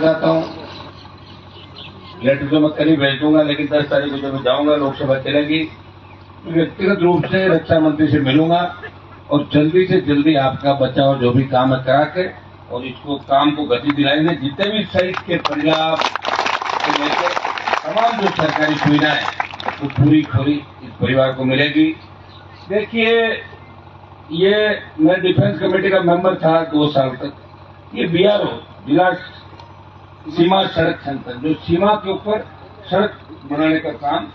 चाहता हूँ, लेटर तो मैं करीब भेज दूंगा, लेकिन 10 तारीख को जब मैं जाऊंगा, लोकसभा चलेगी, व्यक्तिगत रूप से रक्षा मंत्री से मिलूंगा और जल्दी से जल्दी आपका बचाव जो भी काम है करा के और इसको काम को गति दिलाएंगे। जितने भी शहीद के परिवार से लेकर तमाम जो सरकारी सुविधाएं वो पूरी खोरी इस परिवार को मिलेगी। देखिए, ये मैं डिफेंस कमेटी का मेंबर था 2 साल तक। ये बीआरओ जिला सीमा सड़क संगठन, जो सीमा के ऊपर सड़क बनाने का काम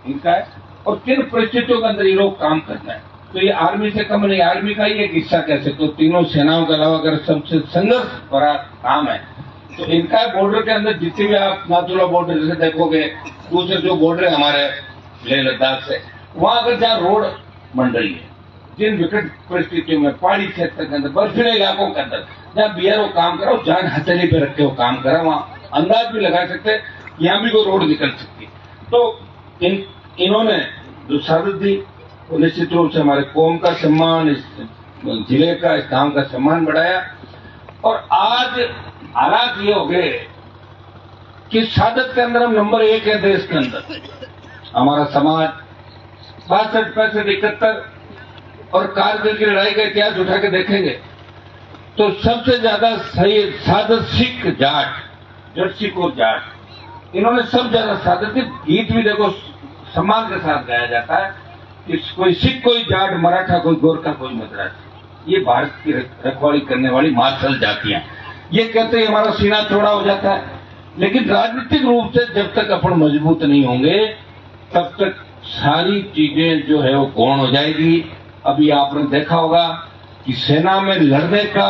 इनका है और किन परिस्थितियों के अंदर ये लोग काम करता है, तो ये आर्मी से कम नहीं, आर्मी का ही एक हिस्सा कह सकते हो। तीनों सेनाओं के अलावा अगर सबसे संघर्ष भरा काम है तो इनका बॉर्डर के अंदर जितने भी आप नाथुला बॉर्डर जैसे देखोगे, दूसरे जो बॉर्डर है हमारे लेह लद्दाख से, वहां अगर जहाँ रोड बन रही है, जिन विकट परिस्थितियों में पहाड़ी क्षेत्र के अंदर, बर्फीले इलाकों के अंदर जहाँ बीआरओ काम करा, जान हथेली पे रख के वो काम करा, वहां अंदाज भी लगा सकते यहाँ भी कोई रोड निकल सकती है। तो इन्होंने जो साबित दी वो निश्चित रूप से हमारे कौम का सम्मान, इस जिले का, इस गांव का सम्मान बढ़ाया। और आज हालात ये हो गए कि शहादत के अंदर हम नंबर 1 है देश के अंदर। हमारा समाज 62, 65, 71 और कारगिल की लड़ाई का इतिहास उठा के देखेंगे तो सबसे ज्यादा सही शहादत सिख जाट, जट सिख और जाट, इन्होंने सब ज्यादा शहादत की। गीत भी देखो सम्मान के साथ गाया जाता है कि कोई सिख, कोई जाट, मराठा, कोई गोरखा, कोई मद्रासी। ये भारत की रखवाली करने वाली मार्शल जातियां, ये कहते हैं हमारा सीना चौड़ा हो जाता है। लेकिन राजनीतिक रूप से जब तक अपन मजबूत नहीं होंगे तब तक सारी चीजें जो है वो गौण हो जाएगी। अभी आपने देखा होगा कि सेना में लड़ने का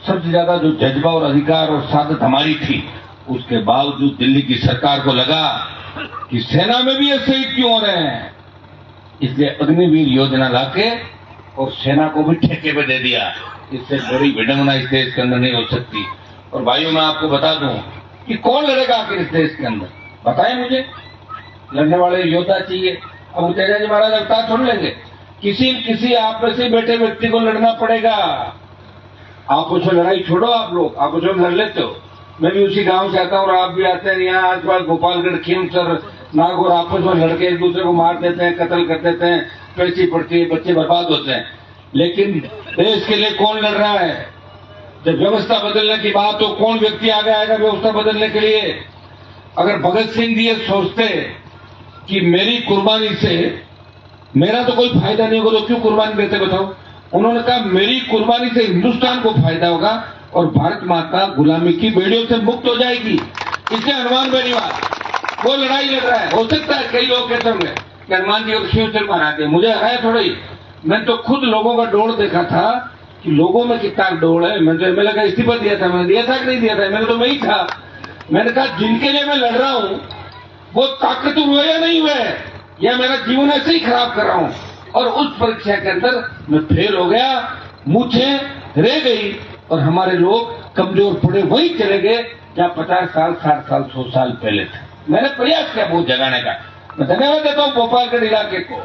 सबसे ज्यादा जो जज्बा और अधिकार और सादत हमारी थी, उसके बावजूद दिल्ली की सरकार को लगा कि सेना में भी ये शहीद क्यों हो रहे हैं, इसलिए अग्निवीर योजना लाके और सेना को भी ठेके पे दे दिया। इससे बड़ी विडंबना इस देश के अंदर नहीं हो सकती। और भाइयों, मैं आपको बता दूं कि कौन लड़ेगा आखिर इस देश के अंदर, बताएं मुझे। लड़ने वाले योद्धा चाहिए। अब तेजा जी महाराज अवतार छोड़ लेंगे, किसी आप में से बैठे व्यक्ति को लड़ना पड़ेगा। आप उसमें लड़ाई छोड़ो, आप लोग आप उसमें लड़ लेते हो। मैं भी उसी गांव से आता हूँ और आप भी आते हैं यहाँ आसपास, गोपालगढ़, खीमसर, नागौर, आपस में लड़के एक दूसरे को मार देते हैं, कत्ल कर देते हैं, पैसी पड़ती है, बच्चे बर्बाद होते हैं। लेकिन देश के लिए कौन लड़ रहा है? जब व्यवस्था बदलने की बात हो, कौन व्यक्ति आगे आएगा व्यवस्था बदलने के लिए? अगर भगत सिंह जी ये सोचते कि मेरी कुर्बानी से मेरा तो कोई फायदा नहीं होगा तो क्यों कुर्बानी देते, बताओ। उन्होंने कहा मेरी कुर्बानी से हिंदुस्तान को फायदा होगा और भारत माता गुलामी की बेड़ियों से मुक्त हो जाएगी। इसलिए हनुमान बेनीवाल वो लड़ाई लड़ रहा है। हो सकता है कई लोग कहते होंगे कि हनुमान जी को शिव चल हराते, मुझे हराया थोड़ी। मैंने तो खुद लोगों का डोल देखा था कि लोगों में कितना डोल है। मैंने तो एमएलए का इस्तीफा दिया था, मैंने दिया था कि नहीं दिया था? मैंने तो मैं ही था। मैंने कहा जिनके लिए मैं लड़ रहा हूं वो ताकतवर हुए या नहीं हुए, या मेरा जीवन ऐसे ही खराब कर रहा हूं। और उस परीक्षा के अंदर मैं फेल हो गया, मुझे रह गई और हमारे लोग कमजोर पड़े वहीं चले गए जहां 50 साल, 60 साल, 100 साल पहले थे। मैंने प्रयास किया बहुत जगाने का। मैं धन्यवाद देता हूं भोपालगढ़ इलाके को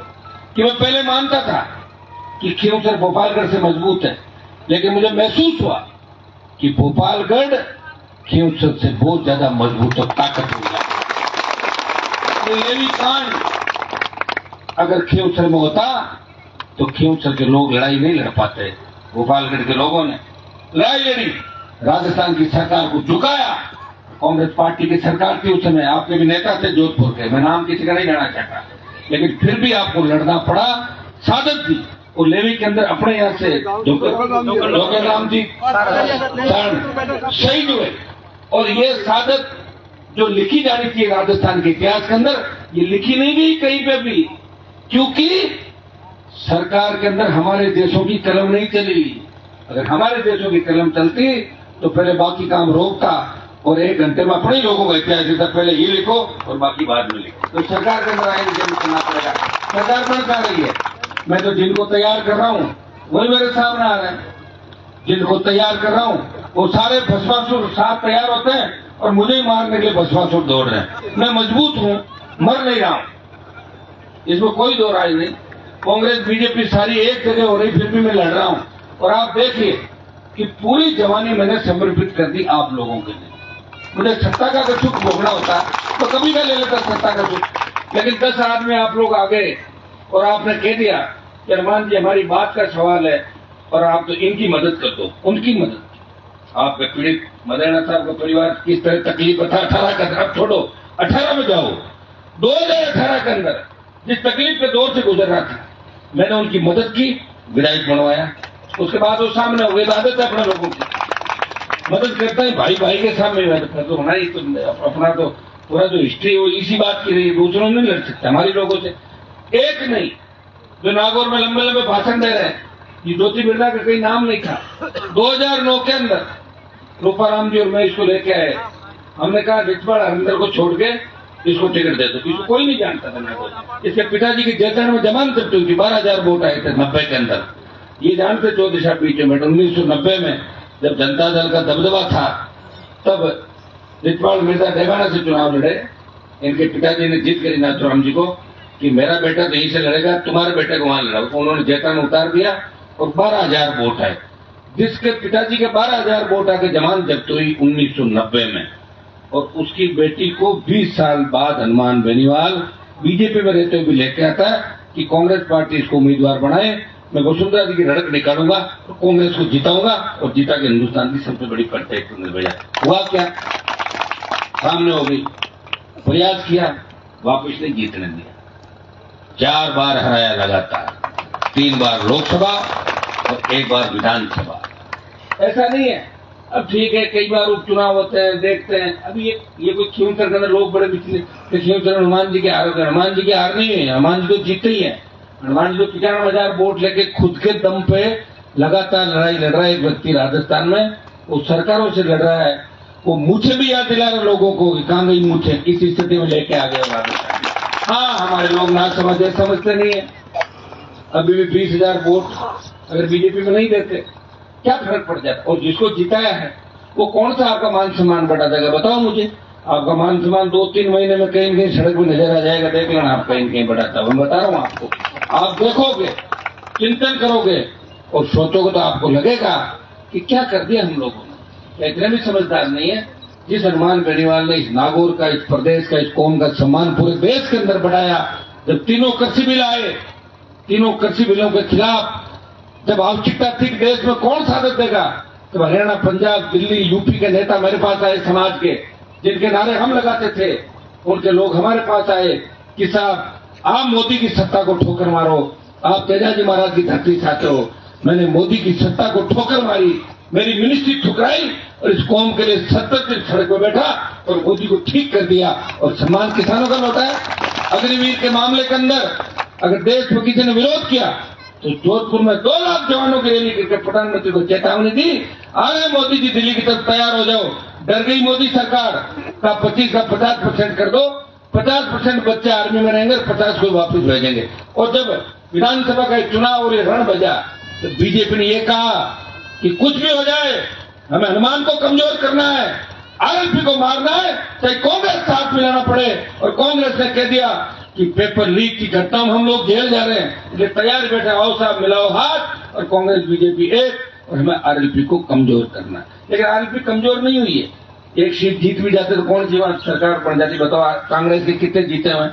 कि मैं पहले मानता था कि खींवसर भोपालगढ़ से मजबूत है, लेकिन मुझे महसूस हुआ कि भोपालगढ़ खींवसर से बहुत ज्यादा मजबूत और ताकतवर है। तो ये भी कांड अगर खींवसर में होता तो खींवसर के लोग लड़ाई नहीं लड़ पाते। भोपालगढ़ के लोगों ने लड़ाई लड़ी, राजस्थान की सरकार को झुकाया। कांग्रेस पार्टी की सरकार थी उस समय, आपके भी नेता थे जोधपुर के, मैं नाम किसी का नहीं लेना चाहता, लेकिन फिर भी आपको लड़ना पड़ा। सादत दी और लेवी के अंदर अपने यहाँ से राम जी शहीद हुए। और ये सादत जो लिखी जानी थी राजस्थान के इतिहास के अंदर, ये लिखी नहीं गई कहीं पे भी, क्योंकि सरकार के अंदर हमारे देशों की कलम नहीं चली। अगर हमारे देशों की कलम चलती तो पहले बाकी काम रोकता और 1 घंटे में अपने ही लोगों का इतिहास देता, पहले ये लिखो और बाकी बाद में लिखो। तो सरकार के अंदर आएंगे करना पड़ेगा। सरकार बन पा रही है। मैं तो जिनको तैयार कर रहा हूं वही मेरे सामने आ रहे हैं। जिनको तैयार कर रहा हूं वो सारे भस्मासुर साथ तैयार होते हैं और मुझे ही मारने के लिए भस्मासुर दौड़ रहे हैं। मैं मजबूत हूं, मर नहीं रहा हूं, इसमें कोई दो राय नहीं। कांग्रेस बीजेपी सारी एक जगह हो रही, फिर भी मैं लड़ रहा हूं। और आप देखिए कि पूरी जवानी मैंने समर्पित कर दी आप लोगों के लिए। मुझे सत्ता का अगर सुख भोगना होता तो कभी मैं ले लेता सत्ता का सुख। लेकिन 10 आदमी आप लोग आ गए और आपने कह दिया कि अरमान जी हमारी बात का सवाल है और आप तो इनकी मदद कर दो, उनकी मदद। आपके पीड़ित मदेना साहब का परिवार किस तरह तकलीफ था 18 का, अब छोड़ो 18 में जाओ, 2018 के अंदर जिस तकलीफ के दौर से गुजर रहा था, मैंने उनकी मदद की, विधायक बनवाया। उसके बाद वो सामने हो गए, आदत है अपने लोगों की मदद करते हैं, भाई भाई के सामने तो होना ही, तो अपना तो पूरा जो हिस्ट्री है वो इसी बात की रही, दूसरों नहीं लड़ सकते हमारी लोगों से। एक नहीं जो नागौर में लंबे लंबे भाषण दे रहे हैं, ये ज्योति बिरला का कहीं नाम नहीं था। 2009 के अंदर रूपाराम जी और मैं इसको लेके आए, हमने कहा रिचवाड़ हरिंदर को छोड़ के इसको टिकट दे दो, इसको कोई नहीं जानता था नागौर। इसके पिताजी की जैतन में जमानत जब्त हुई थी, 12,000 वोट आए थे 90 के अंदर। ये जानते चौधरी साहब पीछे में 1990 में जब जनता दल का दबदबा था, तब रिचवाड़ मिर्जा देवाना से चुनाव लड़े। इनके पिताजी ने जीत करी नाथुराम जी को कि मेरा बेटा तो यहीं से लड़ेगा, तुम्हारे बेटे को वहां लड़ा। उन्होंने जैतन उतार दिया और 12,000 वोट आए, जिसके पिताजी के 12,000 वोट आके जमानत जब्त हुई 1990 में। और उसकी बेटी को 20 साल बाद हनुमान बेनीवाल बीजेपी में रहते हुए भी लेके आता कि कांग्रेस पार्टी इसको उम्मीदवार बनाए, मैं वसुंधरा जी की लड़क निकालूंगा और कांग्रेस को जिताऊंगा, और जीता के हिंदुस्तान की सबसे बड़ी पंचायत ने भेजा। हुआ क्या? सामने हो गई, प्रयास किया, वापिस नहीं जीतने दिया। 4 बार हराया लगातार, 3 बार लोकसभा और 1 बार विधानसभा। ऐसा नहीं है, अब ठीक है कई बार उपचुनाव होते हैं, देखते हैं। अभी ये कोई खींवसर के अंदर लोग बड़े पिछले खींवसर हनुमान जी के हार होते हैं, हनुमान जी की हार नहीं है, हनुमान जी तो जीते ही है। हनुमान जी तो 95,000 वोट लेके खुद के दम पे लगातार लड़ाई लड़ रहा है। एक व्यक्ति राजस्थान में वो सरकारों से लड़ रहा है, वो मुझे भी याद दिला रहे लोगों को कि कहां गई मुझे, इस स्थिति में लेके आ गया राजस्थान। हाँ, हमारे लोग ना समझते नहीं है। अभी भी 20,000 वोट अगर बीजेपी में नहीं देते क्या फर्क पड़ जाता? और जिसको जिताया है वो कौन सा आपका मान सम्मान बढ़ा देगा? बताओ मुझे। आपका मान सम्मान 2-3 महीने में कहीं कहीं सड़क में नजर आ जाएगा, देख लेना आप कहीं कहीं बढ़ाता हुआ। मैं बता रहा हूं आपको, आप देखोगे, चिंतन करोगे और सोचोगे तो आपको लगेगा कि क्या कर दिया हम लोगों ने। इतने भी समझदार नहीं है। जिस हनुमान बेनीवाल ने इस नागौर का, इस प्रदेश का, इस कौम का सम्मान पूरे देश के अंदर बढ़ाया, जब 3 कृषि बिल आए, 3 कृषि बिलों के खिलाफ जब आवश्यकता थी देश में, कौन साधक देगा? तो हरियाणा, पंजाब, दिल्ली, यूपी के नेता मेरे पास आए, समाज के जिनके नारे हम लगाते थे, उनके लोग हमारे पास आए कि साहब आप मोदी की सत्ता को ठोकर मारो, आप तेजाजी महाराज की धरती चाहते हो। मैंने मोदी की सत्ता को ठोकर मारी, मेरी मिनिस्ट्री ठुकराई और इस कौम के लिए 70 दिन सड़क पर बैठा और मोदी को ठीक कर दिया और सम्मान किसानों का लौटा है। अग्निवीर के मामले के अंदर अगर देश में किसी ने विरोध किया तो जोधपुर में 2 लाख जवानों की रैली करके प्रधानमंत्री को चेतावनी दी, आ रहे मोदी जी दिल्ली की तरफ, तैयार हो जाओ। डर गई मोदी सरकार का 25 का 50% कर दो, 50% बच्चे आर्मी में रहेंगे, 50 को वापस भेजेंगे। और जब विधानसभा का चुनाव और ये रण बजा तो बीजेपी ने ये कहा कि कुछ भी हो जाए हमें हनुमान को कमजोर करना है, आरएलपी को मारना है, चाहे कांग्रेस साथ मिलाना पड़े। और कांग्रेस ने कह दिया कि पेपर लीक की घटना में हम लोग जेल जा रहे हैं, इसलिए तैयार बैठे, आओ साहब मिलाओ हाथ, और कांग्रेस बीजेपी एक, और हमें आरएलपी को कमजोर करना है। लेकिन आरएलपी कमजोर नहीं हुई है। एक सीट जीत भी जाते तो कौन सी बात सरकार बन जाती? बताओ, कांग्रेस के कितने जीते हुए,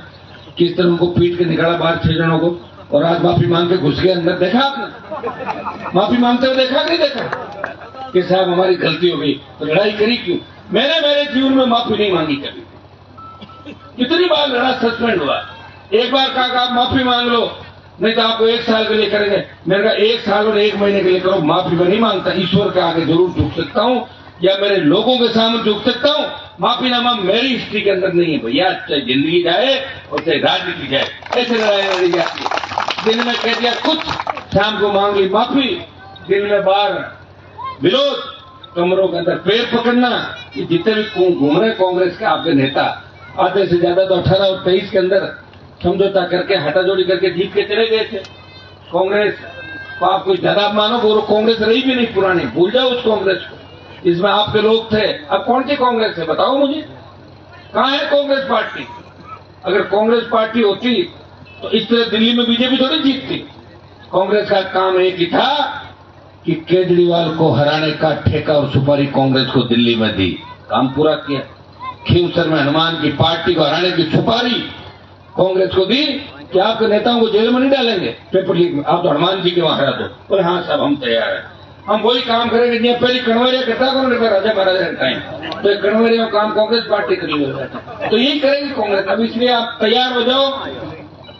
किस तरह उनको पीट के निकाला बाहर 6 जनों को, और आज माफी मांग के घुस गए अंदर। देखा आपने माफी मांगते हुए? देखा नहीं देखा कि साहब हमारी गलती हो गई, तो लड़ाई करी क्यों? मैंने मेरे जीवन में माफी नहीं मांगी कभी। कितनी बार लड़ा, सस्पेंड हुआ, एक बार कहा आप माफी मांग लो, नहीं तो आपको 1 साल के लिए करेंगे। मैंने कहा 1 साल और 1 महीने के लिए करो, माफी मैं नहीं मांगता। ईश्वर के आगे जरूर झुक सकता हूं या मेरे लोगों के सामने झुक सकता हूं, माफीनामा मेरी हिस्ट्री के अंदर नहीं है भैया। चाहे जिंदगी जाए और चाहे राजनीति जाए, ऐसे लड़ाई लड़ी जाती है। दिन में कह दिया कुछ, शाम को मांग ली माफी, दिन में बाहर विरोध, कमरों के अंदर पैर पकड़ना। ये जितने भी घूम रहे कांग्रेस के आपके नेता, आधे से ज्यादा तो 18 और 23 के अंदर समझौता करके, हटाजोड़ी करके जीत के चले गए थे। कांग्रेस को आप कोई ज्यादा मानो, वो कांग्रेस रही भी नहीं पुरानी, भूल जाओ उस कांग्रेस को, इसमें आपके लोग थे। अब कौन सी कांग्रेस है बताओ मुझे, कहां है कांग्रेस पार्टी? अगर कांग्रेस पार्टी होती तो इस तरह दिल्ली में बीजेपी थोड़ी जीतती। कांग्रेस का काम एक ही था कि केजरीवाल को हराने का ठेका और सुपारी कांग्रेस को दिल्ली में दी। काम पूरा किया। खींवसर में हनुमान की पार्टी को हराने की सुपारी कांग्रेस को दी कि आपके नेताओं को जेल में नहीं डालेंगे, पेपर लीक, आप तो हनुमान जी के वहां हरा दो। बोले हाँ साहब हम तैयार हैं, हम वही काम करेंगे जिन्हें पहले कणवरिया करता कौन करता, राजा महाराजा का टाइम, तो कणवरिया काम कांग्रेस पार्टी कर ली, तो यही करेगी कांग्रेस। अब इसलिए आप तैयार हो जाओ।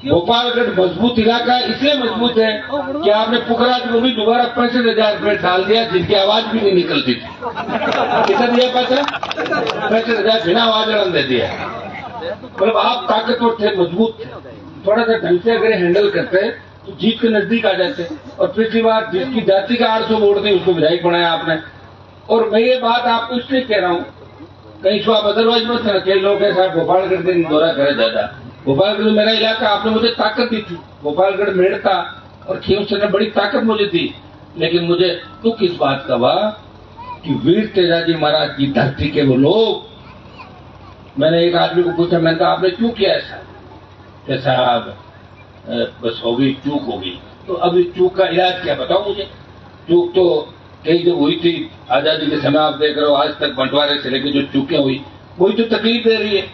गोपालगढ़ मजबूत इलाका इसलिए मजबूत है कि आपने पुखराज को भी दोबारा 65,000 रुपये डाल दिया, जिनकी आवाज भी नहीं निकलती थी। कितना दिया पैसा? 65,000 बिना आवाज रन दे दिया। मतलब आप ताकतवर थे, मजबूत थे, थोड़ा सा ढंग से अगर हैंडल करते तो जीत के नजदीक आ जाते। और पिछली बार जिसकी जाति का 800 वोट थे उसको विधायक बनाया आपने। और मैं ये बात आपको इसलिए कह रहा हूँ, कहीं तो आप अदरवाइज मत करना। कई लोग ऐसा गोपालगढ़ के दौरा करे ज्यादा। गोपालगढ़ मेरा इलाका, आपने मुझे ताकत दी थी, गोपालगढ़ मेड़ता और खींवसर ने बड़ी ताकत मुझे दी, लेकिन मुझे दुख इस बात का हुआ कि वीर तेजाजी महाराज की धरती के वो लोग। मैंने एक आदमी को पूछा, मैंने कहा आपने क्यों किया ऐसा? कि साहब बस हो गई, चूक हो गई। तो अब इस चूक का इलाज क्या बताओ मुझे? चूक तो कई जो हुई थी आजादी के समय, आप देख रहे हो आज तक बंटवारे से लेकर जो चूकें हुई वही तो तकलीफ दे रही है।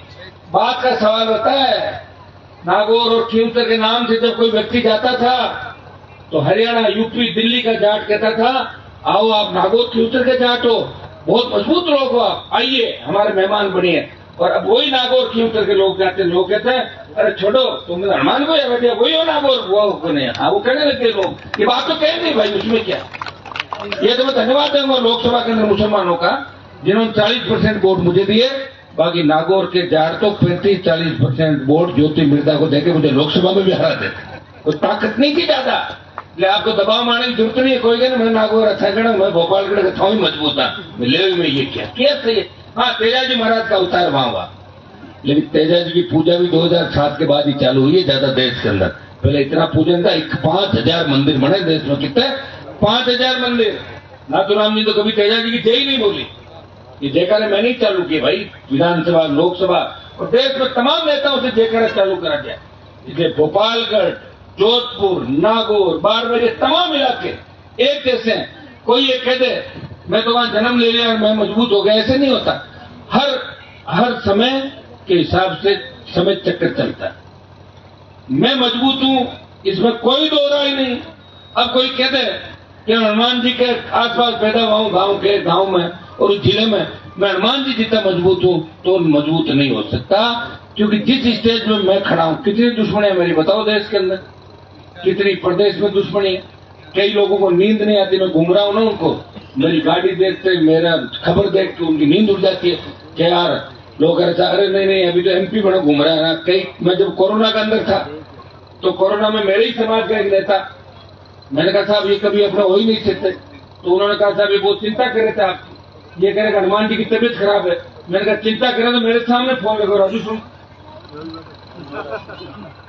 बात का सवाल होता है, नागौर और खींवसर के नाम से जब कोई व्यक्ति जाता था तो हरियाणा, यूपी, दिल्ली का जाट कहता था आओ आप नागौर खींवसर के जाट हो, बहुत मजबूत लोग हो आप, आइए हमारे मेहमान बनिए। और अब वही नागौर खींवसर के लोग जाते, लोग कहते हैं अरे छोड़ो तुम हनुमान को या वही हो नागौर, वो नहीं। हाँ वो कहने लगते लोग, ये बात तो कह नहीं भाई, उसमें क्या। ये तो मैं धन्यवाद दूंगा लोकसभा के अंदर मुसलमानों का, जिन्होंने 40% वोट मुझे दिए। बाकी नागौर के जाट तो 35-40% वोट ज्योति मिर्धा को देके मुझे लोकसभा में भी हरा देते। कोई ताकत नहीं थी ज्यादा, इसलिए आपको दबाव मारने की जरूरत नहीं है। कोई कहना मैं नागौर अच्छा गढ़, मैं गोपालगढ़ का था ही मजबूत था, मैं ले में ये क्या सही है। हाँ तेजाजी महाराज का अवतार वहां हुआ, लेकिन तेजाजी की पूजा भी 2007 के बाद ही चालू हुई है ज्यादा देश के अंदर। पहले इतना पूजन था, 5,000 मंदिर बने देश में। कितने? 5,000 मंदिर। नाथुराम जी तो कभी तेजाजी की जय नहीं बोली, ये जयकारे मैंने ही चालू किए भाई। विधानसभा, लोकसभा और देश में तमाम नेताओं से जयकारा चालू करा गया। इसलिए गोपालगढ़, जोधपुर, नागौर, बाड़मेर, तमाम इलाके एक जैसे हैं। कोई ये कह दे मैं तो वहां जन्म ले लिया और मैं मजबूत हो गया, ऐसे नहीं होता। हर समय के हिसाब से समय चक्कर चलता है। मैं मजबूत हूं, इसमें कोई दो राय नहीं। अब कोई कह दे कि हनुमान जी के आसपास पैदा हुआ हूं, गांव में और उस जिले में मैं हनुमान जी जितना मजबूत हूं, तो मजबूत नहीं हो सकता। क्योंकि जिस स्टेज में मैं खड़ा हूं, कितनी दुश्मनी है मेरी बताओ देश के अंदर, कितनी प्रदेश में दुश्मनी है। कई लोगों को नींद नहीं आती, मैं घूम रहा हूं ना, उनको मेरी गाड़ी देखते, मेरा खबर देख के उनकी नींद उड़ जाती है कि यार लोग ऐसा, अरे नहीं अभी तो एमपी बना घूम रहा है ना। कई मैं जब कोरोना के अंदर था तो कोरोना में मेरे ही समाज का एक नेता, मैंने कहा साहब ये कभी अपना हो ही नहीं सकते, तो उन्होंने कहा साहब ये बहुत चिंता कर रहे थे आप, ये कह रहे हनुमान जी की तबीयत खराब है। मैंने कहा चिंता करें तो मेरे सामने फोन लगो राजू सुन।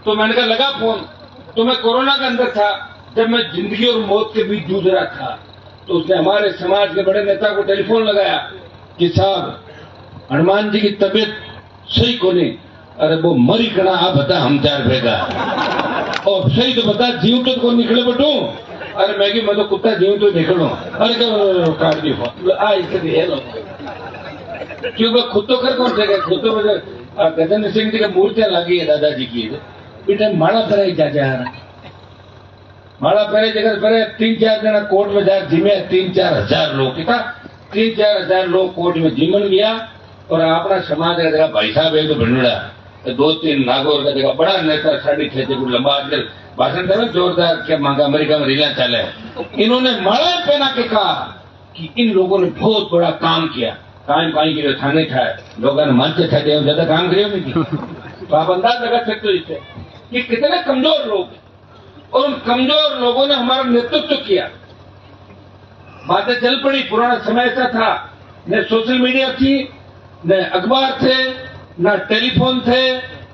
तो मैंने कहा लगा फोन, तो मैं कोरोना के अंदर था, जब मैं जिंदगी और मौत के बीच जूझ रहा था, तो उसने हमारे समाज के बड़े नेता को टेलीफोन लगाया कि साहब हनुमान जी की तबीयत सही को नहीं। अरे वो मरी कड़ा आप बता हम 4 भेगा और सही तो बता जीव तो कौन निकले बटू। अरे मैं तो कुत्ता जीव तो निकलो। अरे क्या काट दी फोन क्यों खुद तो कर कौन से खुद तो गजेंद्र सिंह जी की मूर्तियां लगी है दादाजी की। बेटा माड़ा पहराई जा माड़ा पहरे जगह पहले 3-4 जना कोर्ट में जाए जिमे 3-4 हजार लोग कितना 3-4 हजार लोग कोर्ट में जीवन गया। और अपना समाज का जगह भाई साहब एक तो भिंडड़ा 2-3 नागौर का जगह बड़ा नेता 6.5 फुट लंबा आजकल भाषण देना जोरदार क्या मांगा अमेरिका में रीला चले। इन्होंने माला पहना के कहा कि इन लोगों ने बहुत बड़ा काम किया, कायम पाई के थाने खाए लोगों ने मंच छाते ज्यादा काम करे नहीं। तो आप अंदाज लगा सकते हो इससे कि कितने कमजोर लोग हैं और उन कमजोर लोगों ने हमारा नेतृत्व किया। बातें चल पड़ी, पुराना समय ऐसा था, न सोशल मीडिया थी, न अखबार थे, न टेलीफोन थे,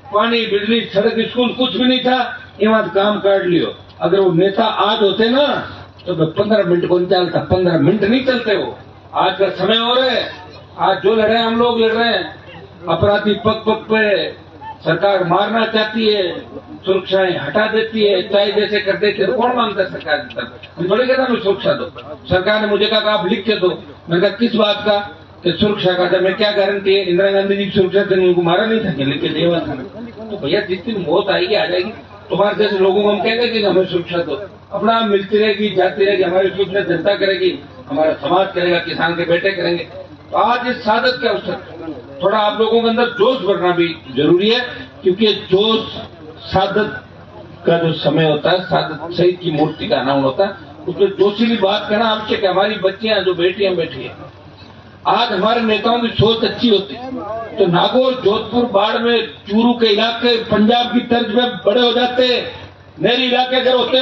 पानी बिजली सड़क स्कूल कुछ भी नहीं था। ये बात काम काट लियो। अगर वो नेता आज होते ना तो 15 मिनट को नहीं चलता, 15 मिनट नहीं चलते वो। आज का समय हो रहा है, आज जो लड़ रहे हैं हम लोग लड़ रहे हैं। अपराधी पग पग पे सरकार मारना चाहती है, सुरक्षाएं हटा देती है, चाहे जैसे कर देती है। कौन मांगता है सरकार की तरफ? मैं थोड़ी कहता मैं सुरक्षा दो। सरकार ने मुझे कहा आप लिख के दो। मैंने कहा किस बात का? कि सुरक्षा का था, मैं क्या गारंटी है? इंदिरा गांधी जी की सुरक्षा से उनको मारा नहीं था, लेकिन देवा था। तो भैया जिस दिन मौत आएगी आ जाएगी, तुम्हारे जैसे लोगों को हम कहेंगे कि हमें सुरक्षा दो, अपना आप मिलती रहेगी, जाती रहेगी, हमारी सुरक्षा जनता करेगी, हमारा समाज करेगा, किसान के बेटे करेंगे। तो आज इस सादत के अवसर थोड़ा आप लोगों के अंदर जोश भरना भी जरूरी है, क्योंकि जोश सादत का जो समय होता है, सादत शहीद की मूर्ति का अनावरण होता है, उसमें जोशीली बात करना आवश्यक है। हमारी बच्चियां जो बेटियां बैठी है, आज हमारे नेताओं की सोच अच्छी होती तो नागौर, जोधपुर, बाड़मेर, चूरू के इलाके पंजाब की तर्ज में बड़े हो जाते। नहरी इलाके अगर होते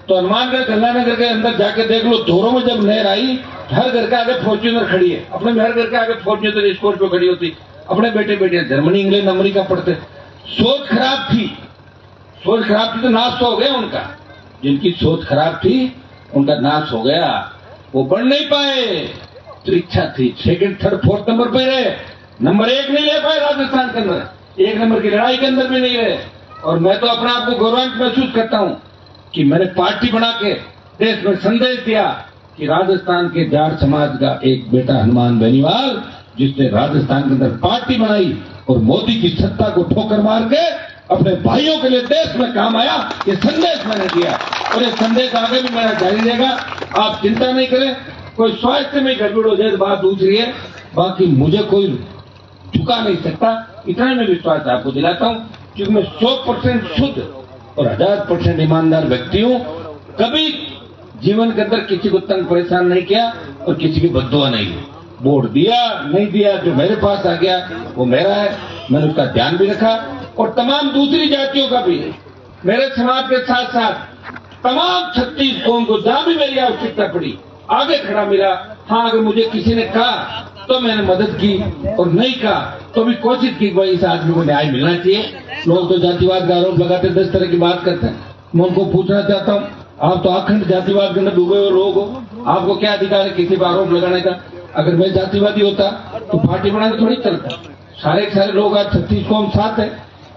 तो हनुमानगढ़, गंगानगर के अंदर जाके देख लो, धोरों में जब नहर आई, हर घर के आगे फॉर्च्यूनर खड़ी है, अपने घर के आगे फॉर्च्यूनर स्कॉर्पियो खड़ी होती, अपने बेटे बेटियां जर्मनी, इंग्लैंड, अमेरिका पढ़ते। सोच खराब थी, सोच खराब थी तो नाश तो हो गया उनका। जिनकी सोच खराब थी उनका नाश हो गया, वो बढ़ नहीं पाए। तो इच्छा थी, सेकंड, थर्ड, फोर्थ नंबर पे रहे, नंबर 1 नहीं ले पाए राजस्थान के अंदर, 1 नंबर की लड़ाई के अंदर भी नहीं रहे। और मैं तो अपने आप को गौरवान्वित महसूस करता हूं कि मैंने पार्टी बना के देश में संदेश दिया कि राजस्थान के जाट समाज का एक बेटा हनुमान बेनीवाल, जिसने राजस्थान के अंदर पार्टी बनाई और मोदी की सत्ता को ठोकर मार के अपने भाइयों के लिए देश में काम आया, ये संदेश मैंने दिया और ये संदेश आगे भी मेरा जारी रहेगा। आप चिंता नहीं करें, कोई स्वास्थ्य में गड़बड़ हो जाए तो बात दूसरी है, बाकी मुझे कोई झुका नहीं सकता, इतना मैं विश्वास आपको दिलाता हूं, क्योंकि मैं 100% शुद्ध और 1000% ईमानदार व्यक्ति हूं। कभी जीवन के अंदर किसी को तंग परेशान नहीं किया और किसी की बद्दुआ नहीं दी। वोट दिया नहीं दिया, जो मेरे पास आ गया वो मेरा है, मैंने उसका ध्यान भी रखा। और तमाम दूसरी जातियों का भी, मेरे समाज के साथ साथ तमाम 36 कौम को जहां भी मेरी आवश्यकता पड़ी आगे खड़ा मिला। हाँ, अगर मुझे किसी ने कहा तो मैंने मदद की और नहीं कहा तो भी कोशिश की भाई इस आदमी को न्याय मिलना चाहिए। लोग तो जातिवाद का आरोप लगाते, 10 तरह की बात करते हैं। मैं उनको पूछना चाहता हूँ, आप तो अखंड जातिवाद के अंदर डूबे हुए लोग हो, आपको क्या अधिकार है किसी पर आरोप लगाने का? अगर मैं जातिवादी होता तो पार्टी बनाकर थोड़ी चलता। सारे के सारे लोग आज 36 कौम साथ है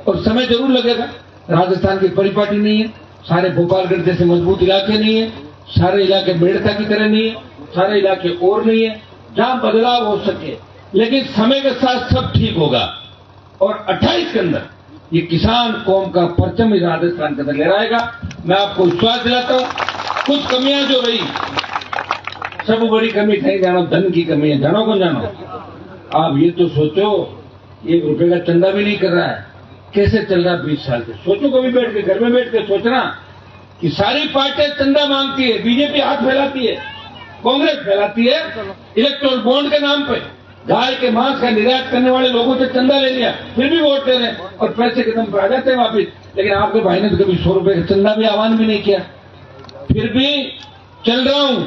और समय जरूर लगेगा। राजस्थान की परिपाटी नहीं है, सारे भोपालगढ़ जैसे मजबूत इलाके नहीं है, सारे इलाके मेड़ता की तरह नहीं है, सारे इलाके और नहीं है, जहां बदलाव हो सके। लेकिन समय के साथ सब ठीक होगा और 28 के अंदर ये किसान कौम का परचम इस राजस्थान के अंदर लहराएगा। मैं आपको विश्वास दिलाता हूं। कुछ कमियां जो रही, सब बड़ी कमी नहीं जानो, धन की कमी है, जानो को जानो। आप ये तो सोचो, 1 रुपए का चंदा भी नहीं कर रहा है, कैसे चल रहा 20 साल से? सोचो कभी बैठ के, घर में बैठ के सोचना कि सारी पार्टियां चंदा मांगती है, बीजेपी हाथ फैलाती है, कांग्रेस फैलाती है, इलेक्टोरल बॉन्ड के नाम पे गाय के मांस का निर्यात करने वाले लोगों से चंदा ले लिया, फिर भी वोट दे रहे और पैसे के दम पर आ जाते हैं वापिस। लेकिन आपके भाई ने तो कभी 100 रुपए का चंदा भी आह्वान भी नहीं किया। फिर भी चल रहा हूं,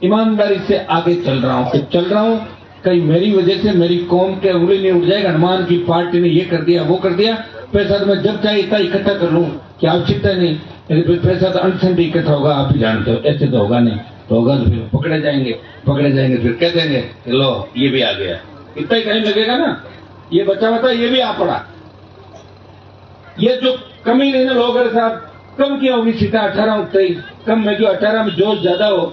ईमानदारी से आगे चल रहा हूं। कहीं मेरी वजह से मेरी कौम के उंगली नहीं उठ जाएगा, हनुमान की पार्टी ने ये कर दिया वो कर दिया। पैसा तो मैं जब चाहे इतना इकट्ठा कर लूं कि आवश्यकता नहीं, लेकिन पैसा तो अनशन इकट्ठा होगा, आप ही जानते हो। ऐसे तो होगा नहीं, तो होगा तो फिर पकड़े जाएंगे, फिर कह देंगे कि लो ये भी आ गया। इतना ही टाइम लगेगा ना, ये बचा बता ये भी आ पड़ा। ये जो कमी नहीं ना, लोग साहब कम किया होगी सीटा 18 और 23 कम में, जो 18 में जोश ज्यादा हो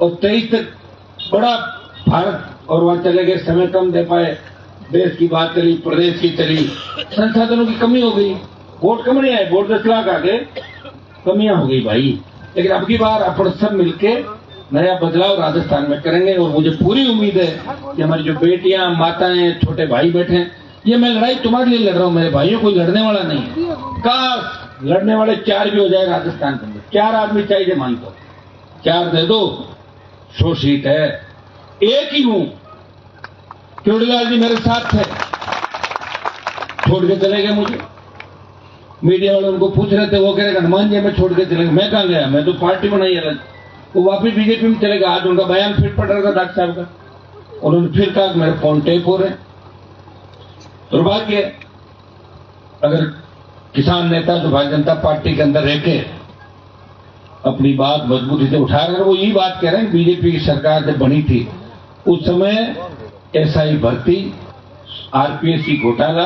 और 23 तक बड़ा भारत और वहां चले गए, समय कम दे पाए, देश की बात चली, प्रदेश की चली, संसाधनों की कमी हो गई, वोट कम नहीं आए, वोट 10 लाख आ गए, कमियां हो गई भाई। लेकिन अब की बार अपन सब मिलके नया बदलाव राजस्थान में करेंगे और मुझे पूरी उम्मीद है कि हमारी जो बेटियां, माताएं, छोटे भाई बैठे हैं, ये मैं लड़ाई तुम्हारे लिए लड़ रहा हूं, मेरे भाइयों कोई लड़ने वाला नहीं है। काश लड़ने वाले 4 भी हो जाए राजस्थान के अंदर, 4 आदमी चाहिए मानतो, 4 दे दो, 100 सीट है। एक ही हूं, केवड़ीलाल जी मेरे साथ थे, छोड़ के चले गए मुझे। मीडिया वाले उनको पूछ रहे थे, वो कह रहे हनुमान जी हमें छोड़ के चले गए। मैं कहां गया, मैं तो पार्टी बनाई अलग। वो वापिस बीजेपी में चले गए। आज उनका बयान फिर पड़ रहा था डॉक्टर साहब का, उन्होंने फिर कहा मेरे फोन टेप हो रहे। दुर्भाग्य, अगर किसान नेता जो भारतीय जनता पार्टी के अंदर रह के अपनी बात मजबूती से उठा रहे हैं, वो यही बात कह रहे हैं बीजेपी की सरकार जब बनी थी उस समय एसआई भर्ती, आरपीएससी घोटाला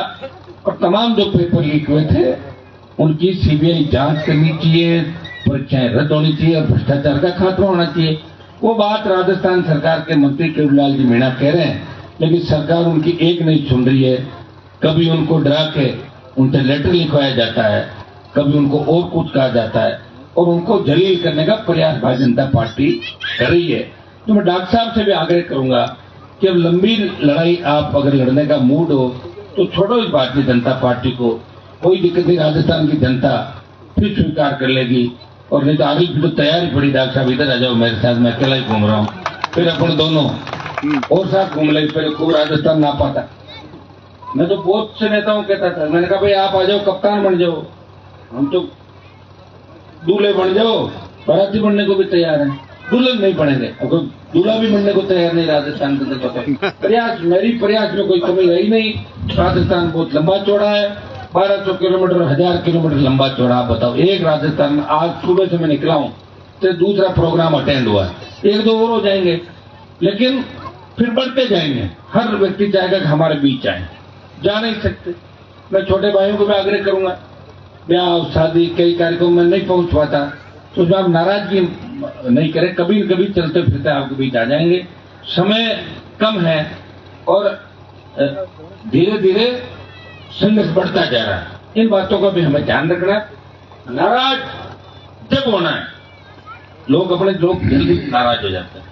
और तमाम जो पेपर लीक हुए थे उनकी सीबीआई जांच करनी चाहिए, परीक्षाएं रद्द होनी चाहिए और भ्रष्टाचार का खात्मा होना चाहिए। वो बात राजस्थान सरकार के मंत्री केवड़ीलाल जी मीणा कह रहे हैं लेकिन सरकार उनकी एक नहीं सुन रही है। कभी उनको डरा के उनसे लेटर लिखवाया जाता है, कभी उनको और कुछ कहा जाता है और उनको जलील करने का प्रयास भारतीय जनता पार्टी कर रही है। तो मैं डॉक्टर साहब से भी आग्रह करूंगा कि अब लंबी लड़ाई आप अगर लड़ने का मूड हो तो छोड़ो इस भारतीय जनता पार्टी को। कोई दिक्कत नहीं, राजस्थान की जनता फिर स्वीकार कर लेगी। और नहीं तो आगे की तो तैयारी पड़ी। डॉक्टर साहब इधर आ जाओ मेरे साथ, मैं अकेला ही घूम रहा हूँ, फिर अपन दोनों और साथ घूम लेंगे। पहले खूब राजस्थान ना पाता। मैं तो बहुत से नेताओं कहता था, मैंने कहा भाई आप आ जाओ, कप्तान बन जाओ, हम तो दूल्हे बन जाओ, बाराती बनने को भी तैयार है, दुल्हन नहीं बनेंगे। अगर दूल्हा भी बनने को तैयार नहीं राजस्थान के अंदर। प्रयास, मेरी प्रयास में कोई कमी रही नहीं। राजस्थान बहुत लंबा चौड़ा है, 1200 किलोमीटर, 1000 किलोमीटर लंबा चौड़ा। आप बताओ, एक राजस्थान में आज सुबह से मैं निकला हूँ तो दूसरा प्रोग्राम अटेंड हुआ है, 1-2 और हो जाएंगे, लेकिन फिर बढ़ते जाएंगे। हर व्यक्ति चाहेगा कि हमारे बीच आए, जा नहीं सकते। मैं छोटे भाइयों को भी आग्रह करूंगा, ब्याह शादी कई कार्यक्रम में नहीं पहुंच पाता तो उसमें आप नाराजगी नहीं करें, कभी न कभी चलते फिरते आपके बीच आ जाएंगे। समय कम है और धीरे धीरे संघर्ष बढ़ता जा रहा है। इन बातों का भी हमें ध्यान रखना है। नाराज जब होना है, लोग अपने लोग जल्दी नाराज हो जाते हैं।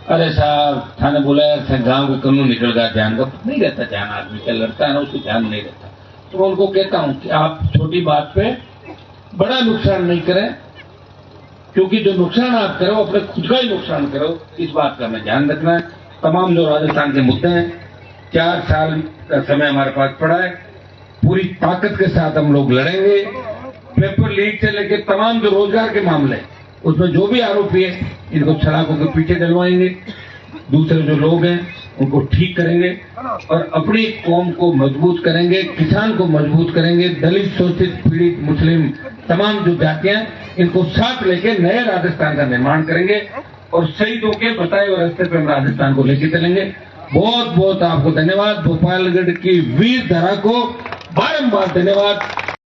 अरे साहब थाने बुलाया था, गांव के कानून निकल गया, ध्यान का नहीं रहता, ध्यान आदमी का लड़ता है ना, उसको ध्यान नहीं रहता। तो मैं उनको कहता हूं कि आप छोटी बात पे बड़ा नुकसान नहीं करें, क्योंकि जो नुकसान आप करो अपने खुद का ही नुकसान करो। इस बात का हमें ध्यान रखना है। तमाम जो राजस्थान के मुद्दे हैं, 4 साल का समय हमारे पास पड़ा है, पूरी ताकत के साथ हम लोग लड़ेंगे। पेपर लीक से लेकर तमाम जो रोजगार के मामले, उसमें जो भी आरोपी है इनको सलाखों के पीछे डलवाएंगे। दूसरे जो लोग हैं उनको ठीक करेंगे और अपनी कौम को मजबूत करेंगे, किसान को मजबूत करेंगे, दलित, शोषित, पीड़ित, मुस्लिम, तमाम जो जातियां, इनको साथ लेके नए राजस्थान का निर्माण करेंगे और शहीदों के बताए हुए रास्ते पे हम राजस्थान को लेके चलेंगे। बहुत बहुत आपको धन्यवाद। भोपालगढ़ की वीर धारा को बारंबार धन्यवाद।